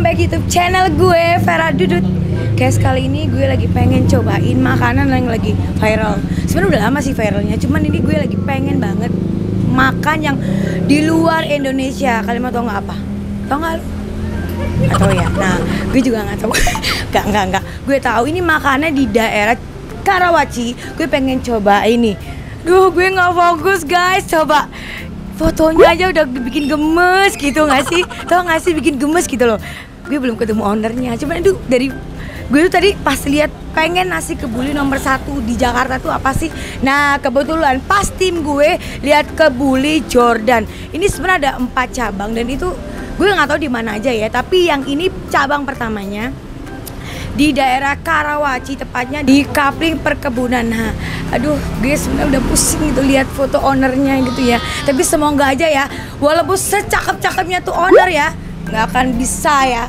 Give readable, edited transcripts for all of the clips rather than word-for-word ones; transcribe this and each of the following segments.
back YouTube channel gue, Vera Dudut. Guys, kali ini gue lagi pengen cobain makanan yang lagi viral. Sebenarnya udah lama sih viralnya, cuman ini gue lagi pengen banget makan yang di luar Indonesia. Kalian mau tau nggak apa? Tau nggak? Atau ya? Nah, gue juga nggak tahu. Nggak. Gue tahu ini makannya di daerah Karawaci. Gue pengen coba ini. Duh, gue nggak fokus guys. Coba fotonya aja udah bikin gemes gitu nggak sih? Tau nggak sih bikin gemes gitu loh. Gue belum ketemu ownernya. Cuman itu dari gue tuh tadi pas lihat pengen nasi kebuli nomor 1 di Jakarta tuh apa sih? Nah kebetulan pas tim gue lihat kebuli Jordan. Ini sebenarnya ada 4 cabang dan itu gue nggak tahu di mana aja ya. Tapi yang ini cabang pertamanya di daerah Karawaci, tepatnya di Kapling Perkebunan. Nah, aduh, gue sebenarnya udah pusing gitu lihat foto ownernya gitu ya. Tapi semoga aja ya, walaupun secakep-cakepnya tuh owner ya, nggak akan bisa ya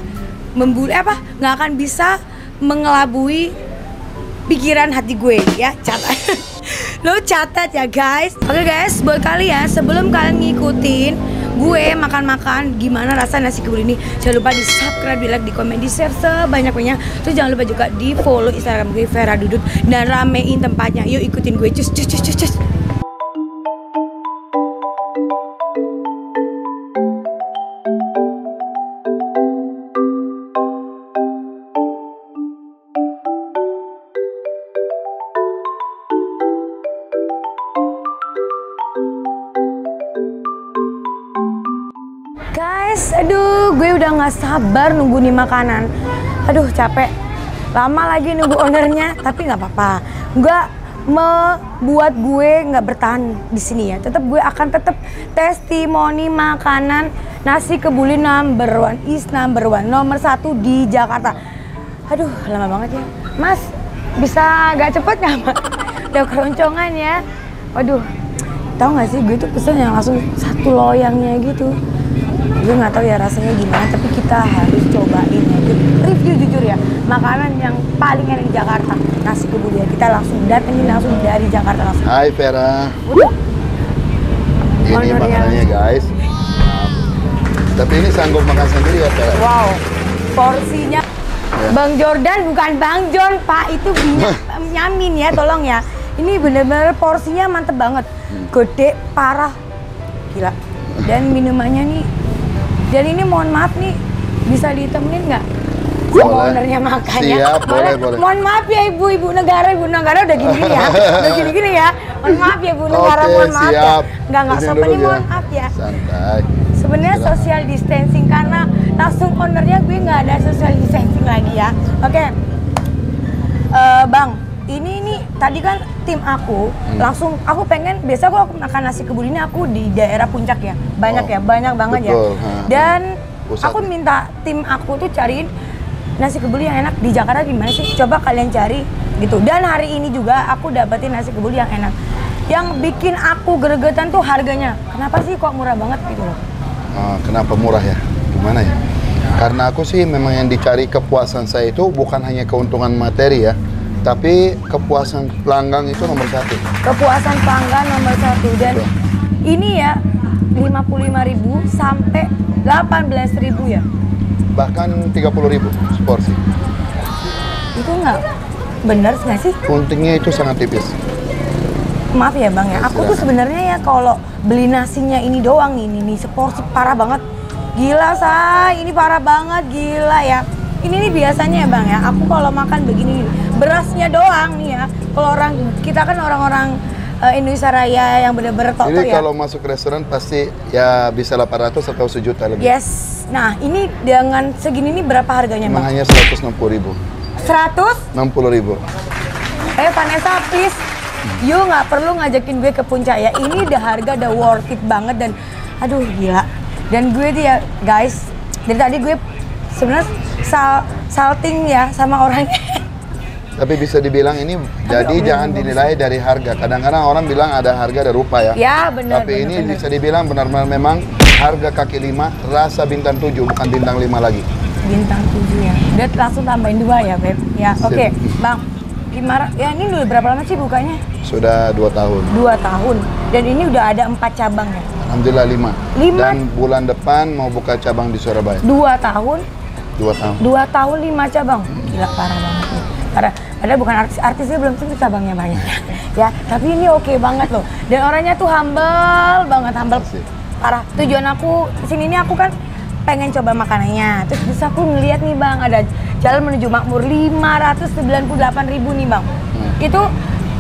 nggak akan bisa mengelabui pikiran hati gue ya. Catat. Lo catat ya guys. Oke guys, buat kalian sebelum kalian ngikutin gue makan-makan gimana rasa nasi kebuli ini, jangan lupa di subscribe, di like, di komen, di share sebanyak-banyaknya. Terus jangan lupa juga di follow Instagram gue Vera Dudut dan ramein tempatnya. Yuk ikutin gue, cus. Guys, aduh, gue udah nggak sabar nunggu nih makanan. Aduh, capek. Lama lagi nunggu ownernya, tapi nggak apa-apa. Nggak membuat gue nggak bertahan di sini ya. Tetap gue akan tetap testimoni makanan nasi kebuli number 1 nomor 1 di Jakarta. Aduh, lama banget ya. Mas, bisa agak cepet nggak, Mas? Udah keroncongan ya. Waduh, tau nggak sih, gue tuh pesen yang langsung 1 loyangnya gitu. Gue nggak tahu ya rasanya gimana, tapi kita harus cobain ya. Review jujur ya, makanan yang paling enak di Jakarta, nasi kebuli ya. Kita langsung datengin langsung dari Jakarta langsung. Hai Vera. Ini makanannya guys. Tapi ini sanggup makan sendiri ya Vera? Wow, porsinya ya. Bang Jordan bukan Bang John Pak, itu Nyamin ya, tolong ya. Ini bener-bener porsinya mantep banget, gede parah, gila. Dan minumannya nih, dan ini mohon maaf nih, bisa ditemenin nggak? Sama ownernya makannya. Siap, boleh. Mohon maaf ya ibu negara udah gini-gini ya. Udah gini-gini ya. Mohon maaf ya ibu negara, mohon maaf siap. Ya. Nggak sopan nih, mohon maaf ya. Santai. Sebenarnya social distancing karena langsung ownernya gue nggak ada social distancing lagi ya. Oke. Bang, ini nih tadi kan tim aku langsung aku pengen biasa aku makan nasi kebuli ini aku di daerah Puncak ya. Banyak banget betul, ya. Dan aku minta tim aku tuh cariin nasi kebuli yang enak di Jakarta gimana sih? Coba kalian cari gitu. Dan hari ini juga aku dapetin nasi kebuli yang enak. Yang bikin aku gregetan tuh harganya. Kenapa sih kok murah banget gitu loh? Kenapa murah ya? Gimana ya? Karena aku sih memang yang dicari kepuasan saya itu bukan hanya keuntungan materi ya, tapi kepuasan pelanggan itu nomor 1. Kepuasan pelanggan nomor 1 dan ini ya 55.000 sampai 18.000 ya. Bahkan 30.000 seporsi. Itu nggak bener nggak sih? Puntingnya itu sangat tipis. Maaf ya Bang ya, aku tuh sebenarnya ya kalau beli nasinya ini doang nih seporsi parah banget. Gila say, ini parah banget, gila ya. Ini nih biasanya ya Bang ya, aku kalau makan begini berasnya doang nih ya. Kalau kita kan orang-orang Indonesia Raya yang bener-bener toto ya. Ini kalau masuk restoran pasti ya bisa 800 atau 1 juta lebih. Yes. Nah ini dengan segini nih berapa harganya Bang? Hanya 160.000. 160.000. Vanessa please, you nggak perlu ngajakin gue ke Puncak ya. Ini udah harga udah worth it banget dan aduh gila. Dan gue dia guys, dari tadi gue sebenarnya salting ya sama orangnya. Tapi bisa dibilang ini jadi jangan dinilai dari harga. Kadang-kadang orang bilang ada harga ada rupa ya. Ya benar. Tapi ini bisa dibilang benar-benar memang harga kaki 5, rasa bintang 7 bukan bintang 5 lagi. Bintang 7 ya. Udah langsung tambahin 2 ya Beb. Ya oke. Bang, gimana? Ya ini udah berapa lama sih bukanya? Sudah 2 tahun. 2 tahun. Dan ini udah ada 4 cabang ya? Alhamdulillah 5. Dan bulan depan mau buka cabang di Surabaya. 2 tahun 2 tahun. 2 tahun 5 cabang. Gila, parah banget nih. Padahal bukan artisnya belum tentu cabangnya banyak. Ya, tapi ini oke banget loh. Dan orangnya tuh humble banget, humble. Parah. Tujuan aku kesini ini aku kan pengen coba makanannya. Terus aku ngeliat nih Bang, ada jalan menuju Makmur 598.000 nih Bang. Itu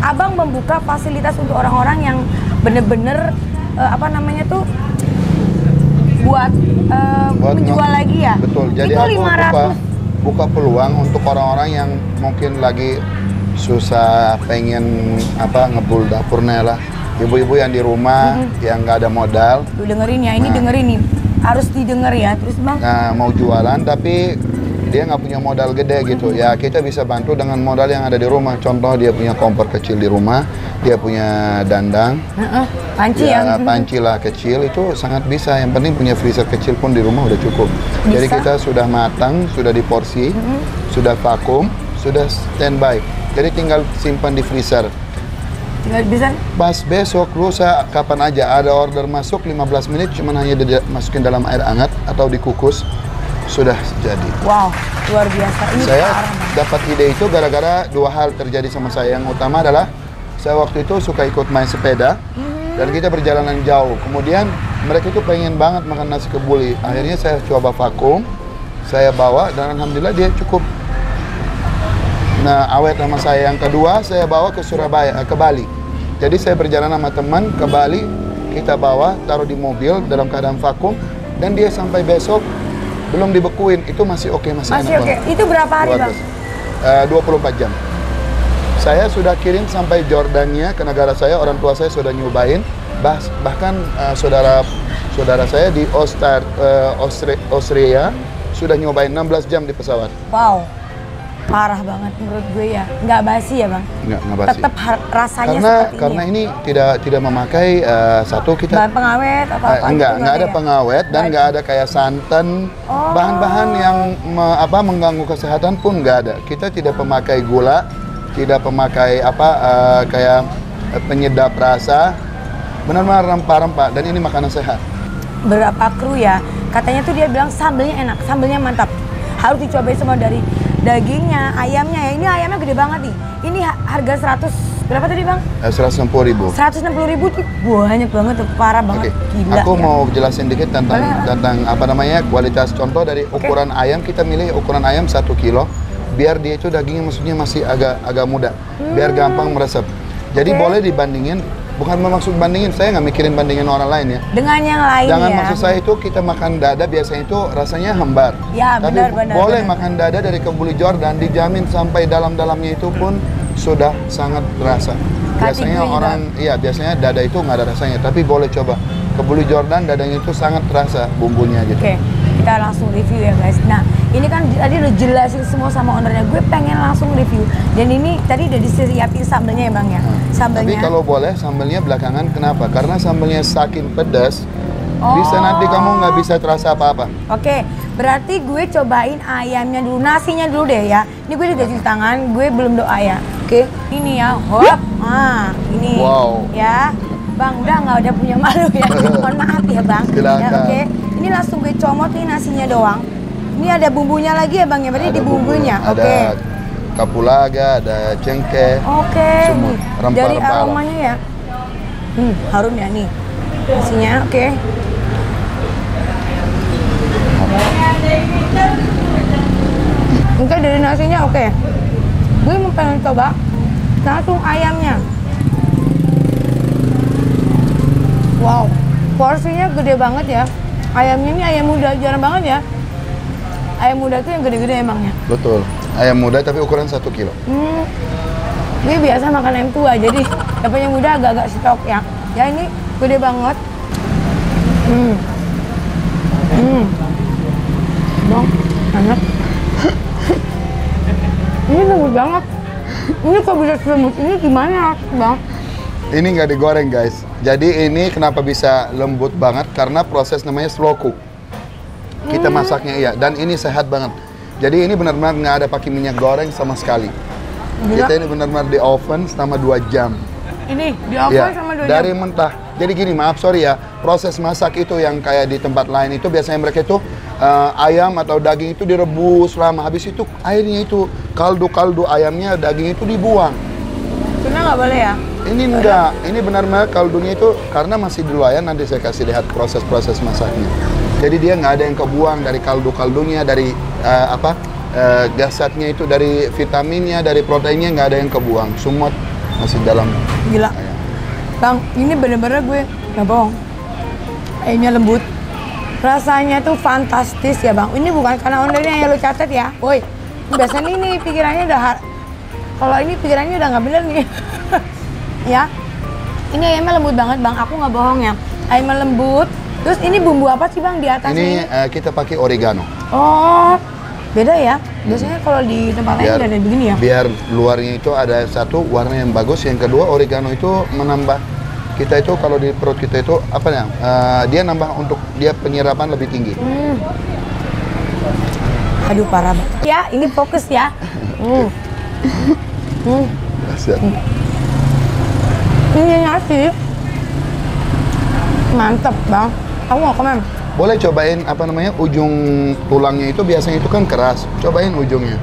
Abang membuka fasilitas untuk orang-orang yang bener-bener apa namanya tuh buat menjual lagi ya. Betul. Jadi itu aku buka peluang untuk orang-orang yang mungkin lagi susah pengen ngebul dapurnya lah. Ibu-ibu yang di rumah yang nggak ada modal. Lu dengerin ya, ini dengerin nih. Harus didengar ya, terus Bang. Nah, mau jualan tapi dia nggak punya modal gede gitu. Ya kita bisa bantu dengan modal yang ada di rumah. Contoh dia punya kompor kecil di rumah, dia punya dandang. Panci ya. Panci lah kecil itu sangat bisa. Yang penting punya freezer kecil pun di rumah udah cukup. Bisa. Jadi kita sudah matang, sudah diporsi, sudah vakum, sudah standby. Jadi tinggal simpan di freezer. Tinggal bisa. Pas besok, lusa, kapan aja ada order masuk 15 menit, cuman hanya dimasukin dalam air hangat atau dikukus, sudah jadi. Wow, luar biasa. Ini Saya dapat ide itu gara-gara 2 hal terjadi sama saya. Yang utama adalah saya waktu itu suka ikut main sepeda dan kita berjalanan jauh. Kemudian mereka itu pengen banget makan nasi kebuli. Akhirnya saya coba vakum, saya bawa dan alhamdulillah dia cukup. Nah, awet sama saya. Yang kedua, saya bawa ke Surabaya, ke Bali. Jadi saya berjalan sama teman ke Bali, kita bawa, taruh di mobil dalam keadaan vakum, dan dia sampai besok belum dibekuin, itu masih oke, masih enak oke. banget. Itu berapa hari Bang? 24 jam. Saya sudah kirim sampai Jordania ke negara saya, orang tua saya sudah nyobain, bahkan saudara saya di Austria sudah nyobain 16 jam di pesawat. Wow. Parah banget menurut gue ya, nggak basi ya Bang? Nggak basi. Tetap rasanya seperti ini. Karena ini tidak memakai satu kita bahan pengawet atau apa? Nggak ada pengawet dan nggak ada kayak santan, bahan-bahan yang mengganggu kesehatan pun nggak ada. Kita tidak memakai gula, tidak memakai kayak penyedap rasa, benar-benar rempah-rempah dan ini makanan sehat. Berapa kru ya, katanya tuh dia bilang sambelnya enak, sambelnya mantap. Harus dicobain semua dari dagingnya, ayamnya ya. Ini ayamnya gede banget nih. Ini harga 100 berapa tadi Bang? 160.000. 160.000 tuh banyak banget tuh, parah banget. Gila. Aku ya. mau jelasin dikit tentang kualitas. Contoh dari ukuran ayam, kita milih ukuran ayam 1 kilo biar dia itu dagingnya maksudnya masih agak muda, biar gampang meresap. Jadi boleh dibandingin. Bukan bermaksud bandingin, saya nggak mikirin bandingin orang lain ya. Dengan yang lain Jangan ya. maksud saya itu kita makan dada biasanya itu rasanya hambar. Ya, tapi benar. boleh makan dada dari kebuli Jordan, dijamin sampai dalamnya itu pun sudah sangat terasa. Biasanya biasanya dada itu nggak ada rasanya, tapi boleh coba. Kebuli Jordan dadanya itu sangat terasa bumbunya gitu. Oke, kita langsung review ya guys. Nah, ini kan tadi udah jelasin semua sama ownernya. Gue pengen langsung review. Dan ini tadi udah disiapin sambelnya ya Bang ya? Sambelnya. Tapi kalau boleh sambelnya belakangan, kenapa? Karena sambelnya saking pedas, bisa nanti kamu nggak bisa terasa apa-apa. Oke, berarti gue cobain ayamnya dulu, nasinya dulu deh ya. Ini gue udah cuci tangan, gue belum doa ya. Oke, ini ya, hop. Ini. Wow. Ya, Bang, udah nggak ada punya malu ya. Mohon maaf ya Bang. Silakan. Ya, oke. Ini langsung gue comot nih nasinya doang. Ini ada bumbunya lagi ya Bang ya, berarti di bumbunya. Oke. Kapulaga, ada cengkeh. Oke. Semut, Dari rempah-rempah. aromanya ya. Harum ya nih. Nasinya, oke. Oke, dari nasinya oke. Gue mau pengen coba langsung ayamnya. Wow, porsinya gede banget ya. Ayamnya ini ayam muda, jarang banget ya. Ayam muda tuh yang gede-gede emangnya. Betul, ayam muda tapi ukuran 1 kilo. Gue biasa makan ayam tua, jadi dapat yang muda agak-agak stok ya. Ya ini gede banget. Bang, enak. Ini lembut banget. Ini kok bisa selembut ini gimana Bang? Ini nggak digoreng guys. Jadi ini kenapa bisa lembut banget? Karena proses namanya slow cook. Kita masaknya dan ini sehat banget. Jadi ini benar-benar nggak ada pakai minyak goreng sama sekali. Kita ini benar-benar di oven selama 2 jam. Ini di oven sama 2 jam? Dari mentah. Jadi gini, maaf sorry ya, proses masak itu yang kayak di tempat lain itu biasanya mereka itu ayam atau daging itu direbus lama. Habis itu airnya itu kaldu ayamnya, daging itu dibuang. Tuna nggak boleh ya? Ini enggak, ini benar-benar kaldunya itu karena masih di loyang, nanti saya kasih lihat proses-proses masaknya. Jadi dia nggak ada yang kebuang dari kaldu-kaldunya, dari gasatnya itu, dari vitaminnya, dari proteinnya nggak ada yang kebuang. Semua masih dalam. Gila. Ayam. Bang, ini bener-bener gue nggak bohong. Ayamnya lembut. Rasanya tuh fantastis ya bang. Ini bukan karena ownernya yang lu catat ya. Woi, biasanya ini pikirannya udah kalau ini pikirannya udah nggak bener nih. Ya, ini ayamnya lembut banget bang. Aku nggak bohong ya. Ayamnya lembut. Terus ini bumbu apa sih bang di atasnya? Ini kita pakai oregano. Oh, beda ya. Biasanya kalau di tempat lain udah ada begini ya. Biar luarnya itu ada satu warna yang bagus. Yang kedua oregano itu menambah kita itu kalau di perut kita itu apa ya? Dia nambah untuk dia penyerapan lebih tinggi. Aduh parah banget. Ya, ini fokus ya. Ini nasi. Mantep bang. Aku mau komen. Boleh cobain apa namanya ujung tulangnya itu biasanya itu kan keras. Cobain ujungnya.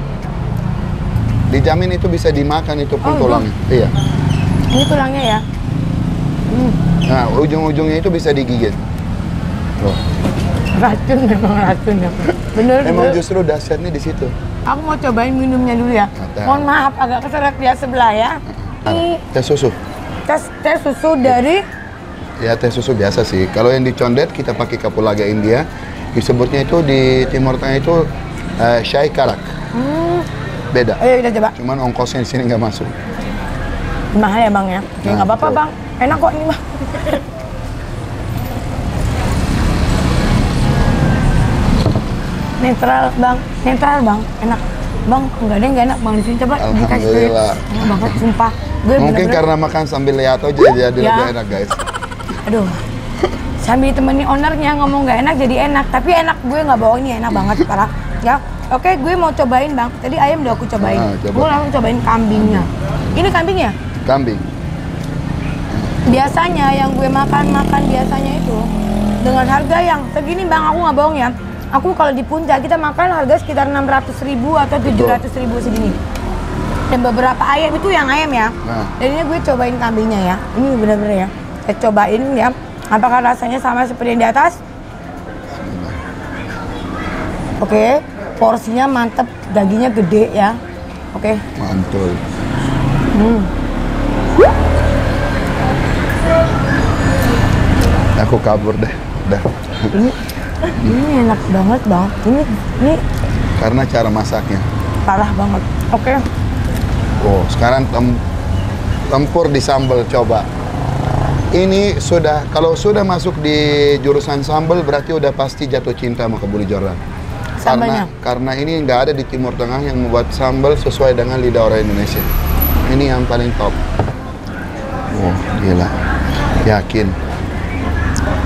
Dijamin itu bisa dimakan itu pun tulangnya. Iya. Ini tulangnya ya. Nah, ujung-ujungnya itu bisa digigit. Tuh. Racun memang racun ya. Bener. Emang justru dahsyatnya di situ. Aku mau cobain minumnya dulu ya. Mohon maaf agak keseret dia sebelah ya. Ini Teh susu. teh susu dari Ya teh susu biasa sih. Kalau yang di Condet kita pakai kapulaga India. Disebutnya itu di Timur Tengah itu Syai Karak. Beda. Ayo kita coba. Cuman ongkosnya di sini nggak masuk. Mahal ya bang ya? Ya nggak apa-apa bang. Enak kok ini bang. Netral bang, netral bang, enak. Bang, nggak ada yang nggak enak bang di sini, coba dikasih. Alhamdulillah. Enak banget, sumpah. Gue Mungkin bener-bener, karena makan sambil lihat aja jadi Ya. lebih enak guys. aduh, sambil temenin ownernya ngomong nggak enak jadi enak, tapi enak, gue nggak bohong, ini enak banget parah. Ya, oke, gue mau cobain bang. Tadi ayam udah aku cobain, Coba. gue langsung cobain kambingnya. Ini kambingnya? Kambing. Biasanya yang gue makan biasanya itu dengan harga yang segini bang, aku nggak bohong ya. Aku kalau di Puncak kita makan harga sekitar 600.000 atau 700.000 segini. Dan beberapa ayam itu yang ayam ya. Nah. Dan ini gue cobain kambingnya ya. Ini bener-bener ya. Saya cobain ya. Apakah rasanya sama seperti yang di atas? Oke, porsinya mantep, dagingnya gede ya. Oke. Mantul. Aku kabur deh. Udah. Ini enak banget bang. Ini Karena cara masaknya. parah banget. Oke. Oh, sekarang tempur di sambal coba. Ini sudah, kalau sudah masuk di jurusan sambal berarti udah pasti jatuh cinta sama Kebuli Jordan. Sambalnya? Karena ini nggak ada di Timur Tengah yang membuat sambal sesuai dengan lidah orang Indonesia. Ini yang paling top. Wah, gila. Yakin.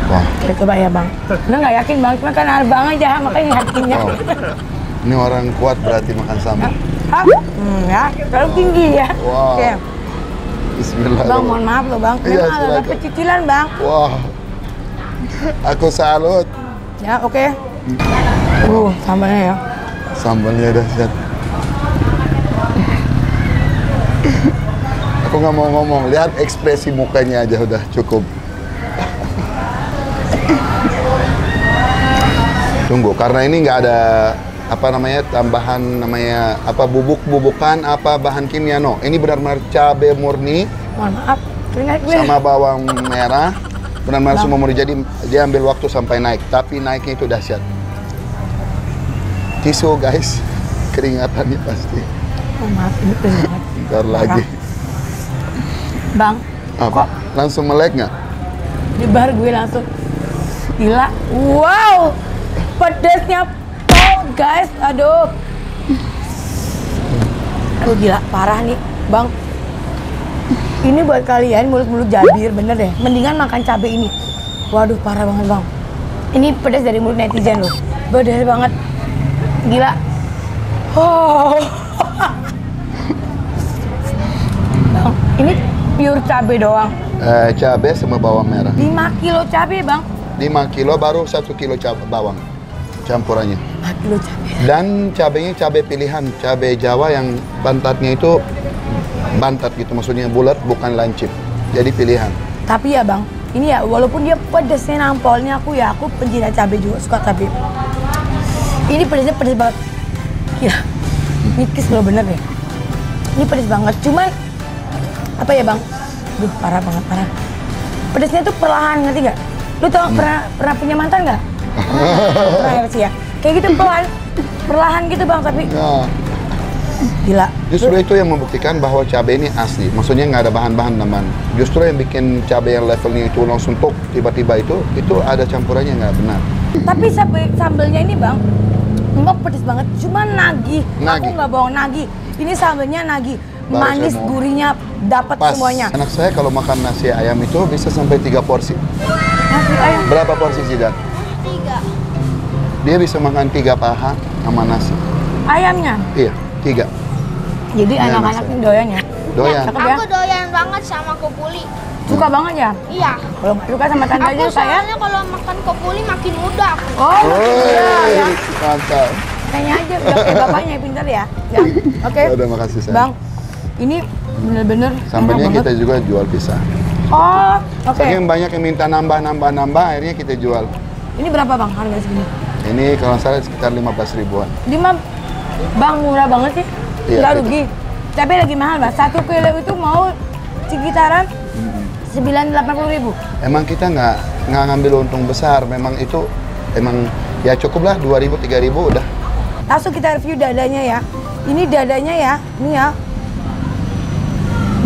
Wah. Kita coba ya bang. Udah nggak yakin bang, cuma kan abang aja makanya yakinnya. Wow. Ini orang kuat berarti makan sambal. Hah? Ya, terlalu tinggi ya. Wow. Oke. Bismillahirrahmanirrahim. Bang, mohon maaf loh bang. Iya, Memang agak silakan. pecicilan bang. Wah. Aku salut. Ya, oke. Sambalnya ya. Sambalnya dahsyat. Aku nggak mau ngomong, lihat ekspresi mukanya aja udah cukup. Tunggu, karena ini nggak ada apa namanya tambahan namanya apa bubuk-bubukan apa bahan kimia no. Ini benar-benar cabai murni Mohon maaf. Keringat gue. sama bawang merah. Benar-benar semua murni. Jadi dia ambil waktu sampai naik, tapi naiknya itu dahsyat. Tisu guys, keringatannya pasti. Mohon maaf, ini keringat. Ntar lagi. Bang, Apa? Langsung melek nggak? di bar gue langsung gila. Wow, pedesnya pol guys. Aduh gila parah nih bang. Ini buat kalian mulut-mulut jabir bener deh. Mendingan makan cabai ini. Waduh parah banget bang. Ini pedas dari mulut netizen loh. Pedas banget. Gila. Oh. Bang, ini pure cabai doang. Cabai sama bawang merah. 5 kilo cabai bang. 5 kilo baru 1 kilo bawang. campurannya. Aduh, cabai. Dan cabenya cabai pilihan, cabai Jawa yang bantatnya itu bantat gitu, maksudnya bulat bukan lancip. Jadi pilihan. Tapi ya bang, ini ya walaupun dia pedesnya nampolnya aku pencinta cabai juga, suka cabai. Ini pedesnya pedes banget. Ya, mikis loh bener deh. Ini pedes banget, cuman apa ya bang? Duh, parah banget, parah. Pedesnya tuh perlahan, ngerti gak? Lu tau pernah punya mantan gak? Pernah sih ya? Kayak gitu perlahan gitu bang, tapi gila. Justru itu yang membuktikan bahwa cabai ini asli. Maksudnya nggak ada bahan-bahan tambahan. Justru yang bikin cabai yang levelnya itu langsung tok tiba-tiba itu ada campurannya nggak benar. Tapi sambelnya ini bang, emang pedes banget. Cuma nagih. Aku nggak bohong, nagih. Ini sambelnya nagih. Manis, gurihnya dapat semuanya. Anak saya kalau makan nasi ayam itu bisa sampai 3 porsi. Nasi ayam? Berapa porsi sih, Dan? 3. Dia bisa makan 3 paha sama nasi. Ayamnya? Iya, 3. Jadi anak-anak ini doyan ya? Doyan. Aku doyan banget sama kepuli. Suka banget ya? Iya. Kalau nggak suka sama tante aja Aku saya. soalnya kalau makan kepuli makin muda aku. Oh, iya ya. Mantap. Tanya aja, udah kayak bapaknya pintar ya. Ya, oke. Udah, makasih saya. Bang, ini bener-bener Sambalnya enak kita banget. juga jual pisah. Oh, oke. Saking banyak yang minta nambah, akhirnya kita jual. Ini berapa bang harga segini? Ini kalau salah sekitar 15 ribuan. 5, bang murah banget sih. Iya, Nggak betul. rugi. Tapi lagi mahal bang. 1 kilo itu mau sekitaran 980 ribu. Emang kita nggak ngambil untung besar. Memang itu ya cukup lah 2.000 3.000 udah. Langsung kita review dadanya ya. Ini dadanya ya, ini ya.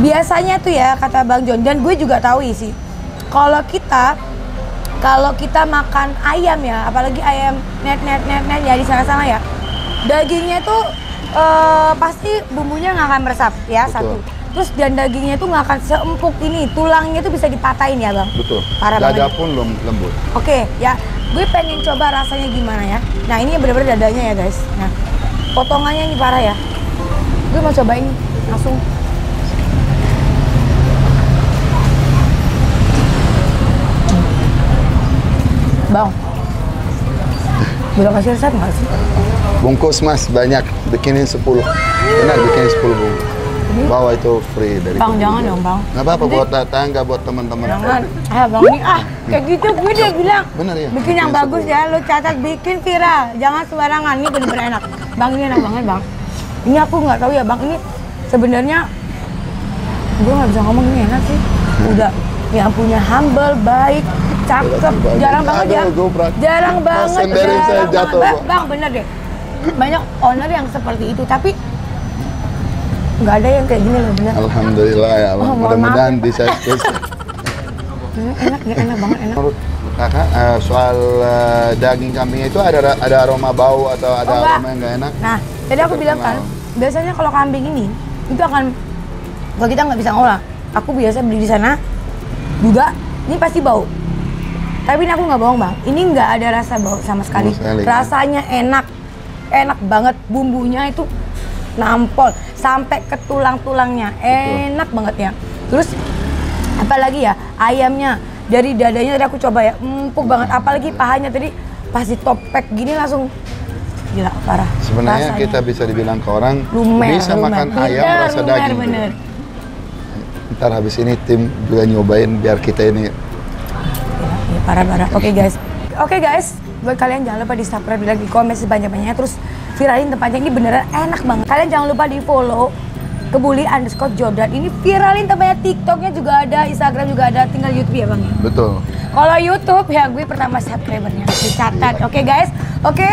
Biasanya tuh ya kata Bang John, dan gue juga tahu sih. Kalau kita makan ayam ya, apalagi ayam net ya di sana-sana ya. Dagingnya tuh pasti bumbunya nggak akan meresap ya. Betul. Satu. Terus dan dagingnya tuh nggak akan seempuk ini, tulangnya tuh bisa dipatahin ya bang. Betul. Parah Dada banget. pun lembut. Oke, ya, gue pengen coba rasanya gimana ya. Nah ini bener-bener dadanya ya guys. Nah, potongannya ini parah ya. Gue mau coba ini langsung. Bang, boleh kasih resep nggak sih? Bungkus mas banyak, bikinin 10. Benar, bikinin 10 bungkus. Bawa itu free dari Bang, pembeli. jangan dong bang. Nggak apa-apa, Nanti- buat tetangga, buat teman-teman. Jangan. Bang ini kayak gitu gue dia bilang. Bener ya? Bikin yang Bikin bagus 10. ya, lo catat bikin viral. Jangan sembarangan, ini bener-bener enak. Bang ini enak banget bang. Ini aku nggak tahu ya bang, ini sebenarnya gue nggak bisa ngomong ini enak sih. Udah yang punya humble, baik, cakep, jarang banget ya. Aduh, goprak. Jarang banget, Senderin saya jarang jatuh, banget. Bu. Bang bener deh. Banyak owner yang seperti itu, tapi nggak ada yang kayak gini loh bener. Alhamdulillah ya, Oh, mohon mudah-mudahan maaf ya, bisa. Enak banget, enak. Menurut kakak soal daging kambingnya itu ada aroma bau atau ada Oh, enggak. aroma yang nggak enak? Nah, tadi aku bilang kan, biasanya kalau kambing ini itu akan kalau kita nggak bisa ngolah. Aku biasa beli di sana juga, ini pasti bau. Tapi ini aku nggak bohong bang, ini nggak ada rasa bau sama sekali. Sama sekali. Rasanya enak banget, bumbunya itu nampol sampai ke tulang-tulangnya, enak banget ya. Terus apalagi ya ayamnya dari dadanya tadi aku coba ya, empuk banget. Apalagi pahanya tadi pas ditopek gini langsung gila parah. Sebenarnya Rasanya. kita bisa dibilang ke orang Lumer, bisa lumer. makan ayam Bener, rasa lumer, daging. bener. Ntar habis ini tim juga nyobain biar kita ini Ya, parah. Oke guys, buat kalian jangan lupa di subscribe, di komen sebanyak-banyaknya, terus viralin tempatnya, ini beneran enak banget. Kalian jangan lupa di follow kebuli_Jordan. Ini viralin tempatnya, TikToknya juga ada, Instagram juga ada, tinggal YouTube ya bang. betul. Kalau YouTube ya gue pertama subscribernya, dicatat. Oke guys, oke,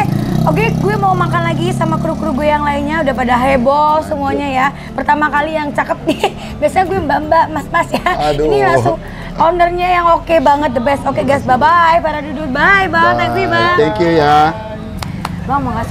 gue mau makan lagi sama kru-kru gue yang lainnya, udah pada heboh semuanya ya. Pertama kali yang cakep nih, biasanya gue mbak-mbak, mas-mas ya. Aduh. Ini langsung ownernya yang oke banget, the best. Oke guys, bye-bye, para duduk, bye bang, thank you bang. Thank you ya. Bang, makasih.